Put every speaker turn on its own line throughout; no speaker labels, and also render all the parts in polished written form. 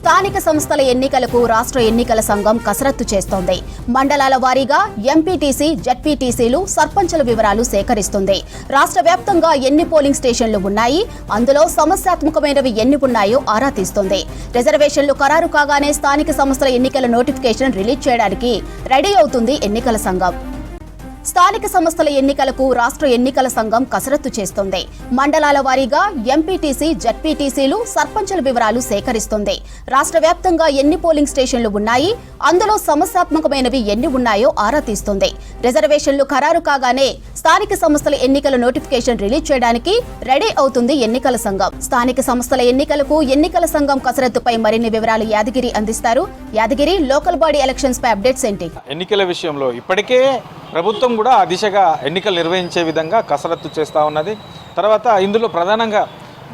స్థానిక సంస్థల ఎన్నికలకు రాష్ట్ర ఎన్నికల సంఘం కసరత్తు చేస్తోంది. మండలాల వారీగా ఎంపీటీసీ, జెడ్పీటీసీలు, సర్పంచుల వివరాలు సేకరిస్తుంది. రాష్ట్ర వ్యాప్తంగా ఎన్ని పోలింగ్ స్టేషన్లు ఉన్నాయి, అందులో సమస్యాత్మకమైనవి ఎన్ని ఉన్నాయో ఆరా తీస్తుంది. రిజర్వేషన్లు ఖరారు కాగానే స్థానిక సంస్థల ఎన్నికల నోటిఫికేషన్ రిలీజ్ చేయడానికి రెడీ అవుతుంది ఎన్నికల సంఘం. స్థానిక సంస్థల ఎన్నికలకు రాష్ట్ర ఎన్నికల సంఘం కసరత్తు చేస్తోంది. మండలాల వారీగా ఎంపీటీసీ, జెడ్పీటీసీలు, సర్పంచుల వివరాలు సేకరిస్తుంది. రాష్ట్ర వ్యాప్తంగా ఎన్ని పోలింగ్ స్టేషన్లు ఉన్నాయి, అందులో సమస్యాత్మకమైనవి ఎన్ని ఉన్నాయో ఆరా తీస్తుంది. రిజర్వేషన్లు ఖరారు కాగానే స్థానిక సంస్థల ఎన్నికల నోటిఫికేషన్ రిలీజ్ చేయడానికి రెడీ అవుతుంది ఎన్నికల సంఘం. స్థానిక సంస్థల ఎన్నికలకు ఎన్నికల సంఘం కసరత్తుపై మరిన్ని వివరాలు యాదగిరి అందిస్తారు. యాదగిరి, లోకల్ బాడీ ఎలక్షన్స్ పై అప్డేట్స్ ఏంటి?
ఎన్నికల విషయంలో ఇప్పటికే ప్రభుత్వం కూడా ఆ దిశగా ఎన్నికలు నిర్వహించే విధంగా కసరత్తు చేస్తూ ఉన్నది. తర్వాత ఇందులో ప్రధానంగా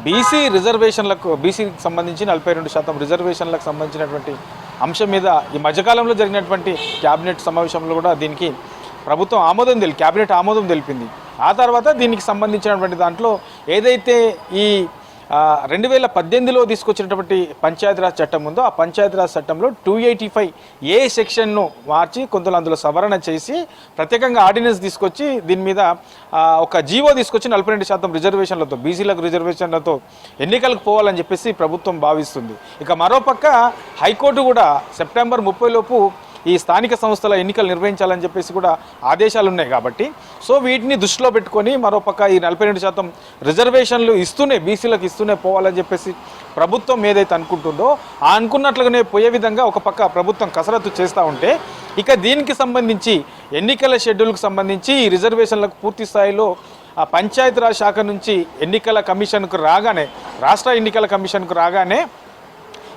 బీసీ రిజర్వేషన్లకు, బీసీకి సంబంధించి 42% రిజర్వేషన్లకు సంబంధించినటువంటి అంశం మీద ఈ మధ్యకాలంలో జరిగినటువంటి క్యాబినెట్ సమావేశంలో కూడా దీనికి ప్రభుత్వం క్యాబినెట్ ఆమోదం తెలిపింది. ఆ తర్వాత దీనికి సంబంధించినటువంటి దాంట్లో ఏదైతే ఈ 2018లో తీసుకొచ్చినటువంటి పంచాయతీరాజ్ చట్టం ఉందో ఆ పంచాయతీరాజ్ చట్టంలో 285A సెక్షన్ను మార్చి కొంత అందులో సవరణ చేసి ప్రత్యేకంగా ఆర్డినెన్స్ తీసుకొచ్చి దీని మీద ఒక జీవో తీసుకొచ్చి 42% రిజర్వేషన్లతో, బీసీలకు రిజర్వేషన్లతో ఎన్నికలకు పోవాలని చెప్పేసి ప్రభుత్వం భావిస్తుంది. ఇక మరోపక్క హైకోర్టు కూడా సెప్టెంబర్ 30 లోపు ఈ స్థానిక సంస్థల ఎన్నికలు నిర్వహించాలని చెప్పేసి కూడా ఆదేశాలు ఉన్నాయి. కాబట్టి సో వీటిని దృష్టిలో పెట్టుకొని మరోపక్క ఈ 42% రిజర్వేషన్లు బీసీలకు ఇస్తూనే పోవాలని చెప్పేసి ప్రభుత్వం ఏదైతే అనుకుంటుందో ఆ అనుకున్నట్లుగానే పోయే విధంగా ఒక పక్క ప్రభుత్వం కసరత్తు చేస్తూ ఉంటే, ఇక దీనికి సంబంధించి ఎన్నికల షెడ్యూల్కి సంబంధించి ఈ రిజర్వేషన్లకు పూర్తి స్థాయిలో ఆ పంచాయతీరాజ్ శాఖ నుంచి ఎన్నికల కమిషన్కు రాగానే, రాష్ట్ర ఎన్నికల కమిషన్కు రాగానే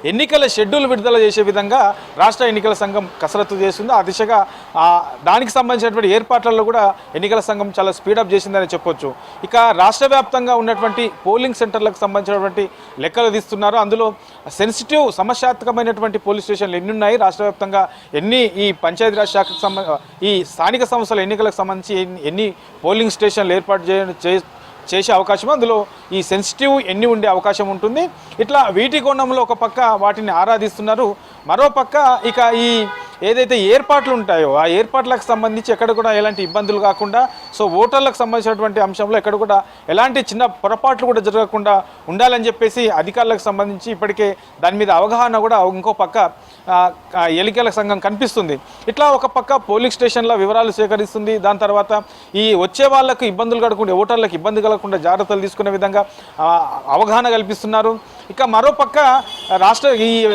ఎన్నికల షెడ్యూల్ విడుదల చేసే విధంగా రాష్ట్ర ఎన్నికల సంఘం కసరత్తు చేస్తుంది. ఆ దిశగా దానికి సంబంధించినటువంటి ఏర్పాట్లలో కూడా ఎన్నికల సంఘం చాలా స్పీడప్ చేసిందని చెప్పొచ్చు. ఇక రాష్ట్ర వ్యాప్తంగా ఉన్నటువంటి పోలింగ్ సెంటర్లకు సంబంధించినటువంటి లెక్కలు తీస్తున్నారు. అందులో సెన్సిటివ్, సమస్యాత్మకమైనటువంటి పోలీస్ స్టేషన్లు ఎన్ని ఉన్నాయి, రాష్ట్ర వ్యాప్తంగా ఎన్ని, ఈ పంచాయతీరాజ్ శాఖకు ఈ స్థానిక సంస్థల ఎన్నికలకు సంబంధించి ఎన్ని పోలింగ్ స్టేషన్లు ఏర్పాటు చేసే అవకాశం, అందులో ఈ సెన్సిటివ్ ఎన్ని ఉండే అవకాశం ఉంటుంది. ఇట్లా వీటి కోణంలో ఒక పక్క వాటిని ఆరాధిస్తున్నారు. మరో పక్క ఇక ఈ ఏదైతే ఏర్పాట్లు ఉంటాయో ఆ ఏర్పాట్లకు సంబంధించి ఎక్కడ కూడా ఎలాంటి ఇబ్బందులు కాకుండా, సో ఓటర్లకు సంబంధించినటువంటి అంశంలో ఎక్కడ కూడా ఎలాంటి చిన్న పొరపాట్లు కూడా జరగకుండా ఉండాలని చెప్పేసి అధికారులకు సంబంధించి ఇప్పటికే దాని మీద అవగాహన కూడా ఇంకో పక్క ఎన్నికల సంఘం కనిపిస్తుంది. ఇట్లా ఒక పక్క పోలింగ్ స్టేషన్ల వివరాలు సేకరిస్తుంది. దాని తర్వాత ఈ వచ్చే వాళ్ళకు ఇబ్బందులు కలగకుండా, ఓటర్లకు ఇబ్బంది కలగకుండా జాగ్రత్తలు తీసుకునే విధంగా అవగాహన కల్పిస్తున్నారు. ఇక మరోపక్క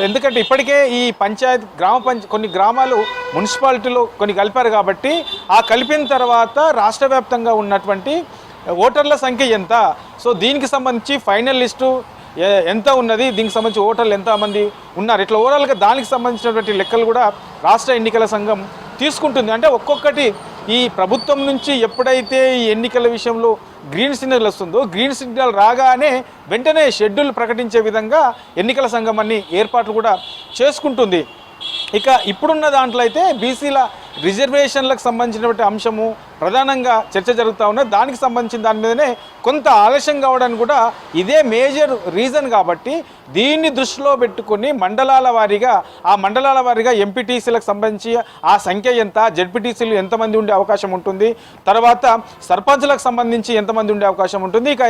ఎందుకంటే ఇప్పటికే ఈ కొన్ని గ్రామాలు మున్సిపాలిటీలో కొన్ని కలిపారు కాబట్టి ఆ కలిపిన తర్వాత రాష్ట్ర వ్యాప్తంగా ఉన్నటువంటి ఓటర్ల సంఖ్య ఎంత, సో దీనికి సంబంధించి ఫైనల్ లిస్టు ఎంత ఉన్నది, దీనికి సంబంధించి ఓటర్లు ఎంతమంది ఉన్నారు, ఇట్లా ఓవరాల్గా దానికి సంబంధించినటువంటి లెక్కలు కూడా రాష్ట్ర ఎన్నికల సంఘం తీసుకుంటుంది. అంటే ఒక్కొక్కటి ఈ ప్రభుత్వం నుంచి ఎప్పుడైతే ఈ ఎన్నికల విషయంలో గ్రీన్ సిగ్నల్ వస్తుందో, గ్రీన్ సిగ్నల్ రాగానే వెంటనే షెడ్యూల్ ప్రకటించే విధంగా ఎన్నికల సంఘం అన్ని ఏర్పాట్లు కూడా చేసుకుంటుంది. ఇక ఇప్పుడున్న దాంట్లో అయితే బీసీల రిజర్వేషన్లకు సంబంధించినటువంటి అంశము ప్రధానంగా చర్చ జరుగుతూ ఉన్నది. దానికి సంబంధించిన దాని మీదనే కొంత ఆలస్యం కావడానికి కూడా ఇదే మేజర్ రీజన్. కాబట్టి దీన్ని దృష్టిలో పెట్టుకుని మండలాల వారీగా ఎంపీటీసీలకు సంబంధించి ఆ సంఖ్య ఎంత, జెడ్పీటీసీలు ఎంతమంది ఉండే అవకాశం ఉంటుంది, తర్వాత సర్పంచ్లకు సంబంధించి ఎంతమంది ఉండే అవకాశం ఉంటుంది, ఇక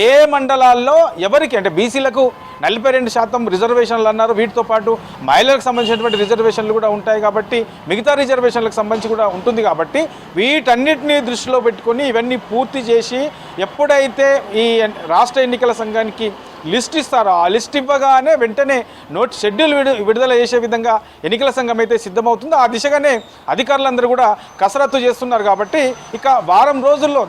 ఏ మండలాల్లో ఎవరికి, అంటే బీసీలకు 42% రిజర్వేషన్లు అన్నారు, వీటితో పాటు మహిళలకు సంబంధించినటువంటి రిజర్వేషన్లు కూడా ఉంటాయి కాబట్టి మిగతా రిజర్వేషన్లకు సంబంధించి కూడా ఉంటుంది. కాబట్టి వీటన్నిటిని దృష్టిలో పెట్టుకొని ఇవన్నీ పూర్తి చేసి ఎప్పుడైతే ఈ రాష్ట్ర ఎన్నికల సంఘానికి లిస్ట్ ఇస్తారో ఆ లిస్ట్ ఇవ్వగానే వెంటనే షెడ్యూల్ విడుదల చేసే విధంగా ఎన్నికల సంఘం అయితే సిద్ధమవుతుందో ఆ దిశగానే అధికారులందరూ కూడా కసరత్తు చేస్తున్నారు. కాబట్టి ఇక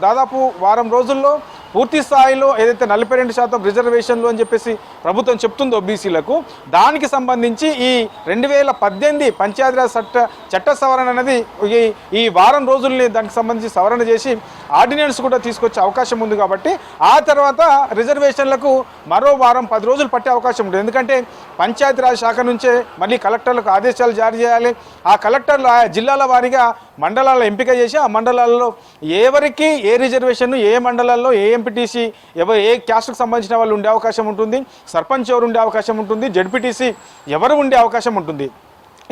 దాదాపు వారం రోజుల్లో పూర్తి స్థాయిలో ఏదైతే 42% రిజర్వేషన్లు అని చెప్పేసి ప్రభుత్వం చెప్తుందో బీసీలకు, దానికి సంబంధించి ఈ 2018 పంచాయతీరాజ్ చట్ట సవరణ అనేది ఈ వారం రోజుల్ని దానికి సంబంధించి సవరణ చేసి ఆర్డినెన్స్ కూడా తీసుకొచ్చే అవకాశం ఉంది కాబట్టి ఆ తర్వాత రిజర్వేషన్లకు మరో వారం 10 రోజులు పట్టే అవకాశం ఉంటుంది. ఎందుకంటే పంచాయతీరాజ్ శాఖ నుంచే మళ్ళీ కలెక్టర్లకు ఆదేశాలు జారీ చేయాలి. ఆ కలెక్టర్లు ఆ జిల్లాల వారీగా మండలాల ఎంపిక చేసి ఆ మండలాల్లో ఎవరికి ఏ రిజర్వేషన్, ఏ మండలాల్లో ఏ ఎంపీటీసీ ఏ క్యాస్ట్కు సంబంధించిన వాళ్ళు ఉండే అవకాశం ఉంటుంది, సర్పంచ్ ఎవరు ఉండే అవకాశం ఉంటుంది, జడ్పీటీసీ ఎవరు ఉండే అవకాశం ఉంటుంది.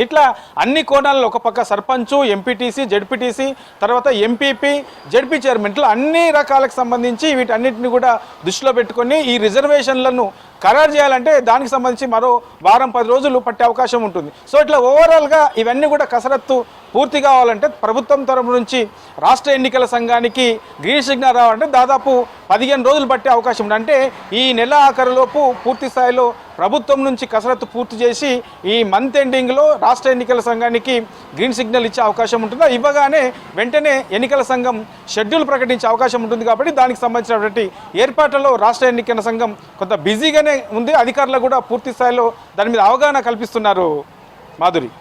ఇట్లా అన్ని కోణాల్లో ఒక పక్క సర్పంచు, ఎంపీటీసీ, జడ్పీటీసీ, తర్వాత ఎంపీపీ, జడ్పీ చైర్మన్, ఇట్లా అన్ని రకాలకు సంబంధించి వీటన్నిటిని కూడా దృష్టిలో పెట్టుకొని ఈ రిజర్వేషన్లను ఖరారు చేయాలంటే దానికి సంబంధించి మరో వారం 10 రోజులు పట్టే అవకాశం ఉంటుంది. సో ఇట్లా ఓవరాల్గా ఇవన్నీ కూడా కసరత్తు పూర్తి కావాలంటే ప్రభుత్వం తరపు నుంచి రాష్ట్ర ఎన్నికల సంఘానికి గ్రీన్ సిగ్నల్ రావాలంటే దాదాపు 15 రోజులు పట్టే అవకాశం ఉంది. అంటే ఈ నెల ఆఖరులోపు పూర్తి స్థాయిలో ప్రభుత్వం నుంచి కసరత్తు పూర్తి చేసి ఈ మంత్ ఎండింగ్లో రాష్ట్ర ఎన్నికల సంఘానికి గ్రీన్ సిగ్నల్ ఇచ్చే అవకాశం ఉంటుంది. ఇవ్వగానే వెంటనే ఎన్నికల సంఘం షెడ్యూల్ ప్రకటించే అవకాశం ఉంటుంది. కాబట్టి దానికి సంబంధించినటువంటి ఏర్పాట్లలో రాష్ట్ర ఎన్నికల సంఘం కొంత బిజీగానే ఉంది. అధికారులు కూడా పూర్తి స్థాయిలో దాని మీద అవగాహన కల్పిస్తున్నారు. మాధురి.